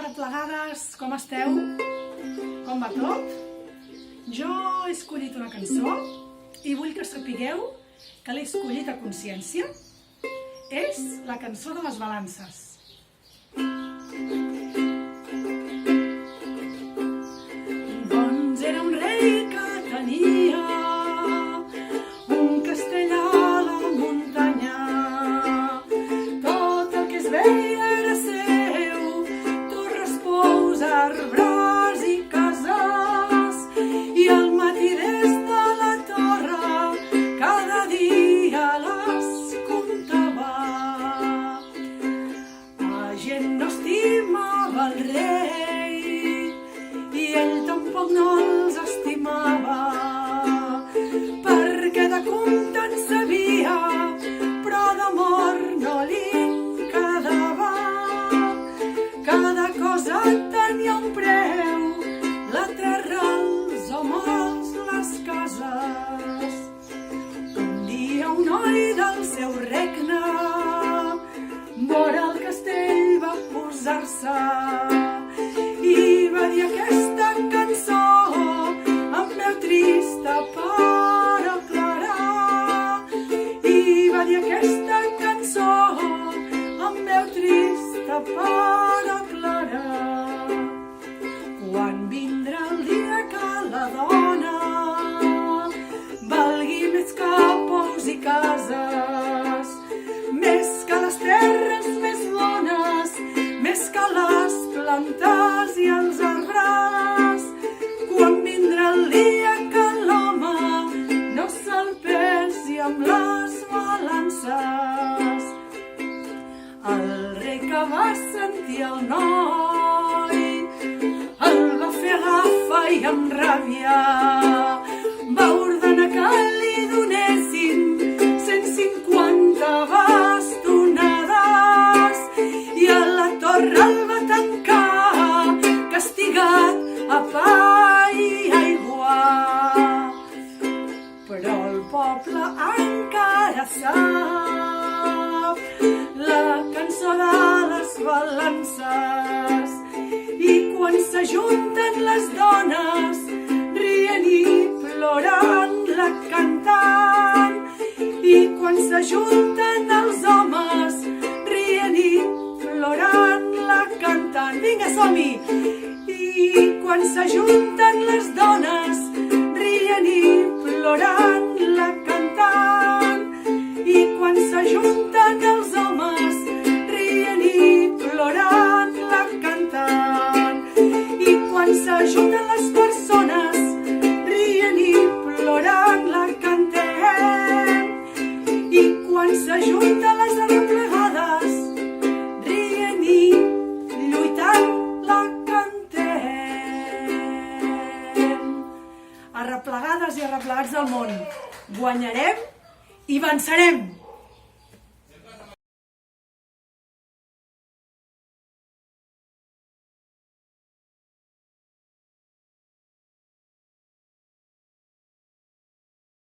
arreplegades, com esteu? Com va tot? Jo he escollit una cançó i vull que sapigueu que l'he escollit a consciència. És la cançó de les balances. Doncs era un rei que tenia un castell a la muntanya. Tot el que es veia era seu, torres, pous, arbres i cases. I al matí des de la torre cada dia les comptava. La gent no estimava el rei i ell tampoc no els estimava, perquè de compte en sabia, però d'amor no li quedava. Cada cosa tenia un preu, la terra, els homes, les cases. Un dia un noi del seu regne, vora el castell va posar-se i va dir aquesta cançó amb veu trista però clara. I va dir aquesta cançó amb veu trista però clara. Quan vindrà el dia que la dona valgui més que pous i cases, més que les terres més bones, més que les plantes i els arbres. Quan vindrà el dia que l'home no se'l pesi amb les balances. El rei que va sentir el noi el va fer agafar i amb ràbia va ordenar que li donessin 150 bastonades i a la torre el va tancar, castigat a pa i aigua. Però el poble encara sap la cançó de les balances, i quan s'ajunten les dones rient i plorant la cantant, i quan s'ajunten els homes rient i plorant la cantant. Vinga, som-hi! I quan s'ajunten les dones rient i plorant la cantant, i quan s'ajunten els homes rient i plorant la cantant, i quan s'ajunten les persones rient i plorant la cantem, i quan s'ajunten les arreplegades rient i lluitant la cantem. Arreplegades i arreplegats del món, guanyarem i vencerem!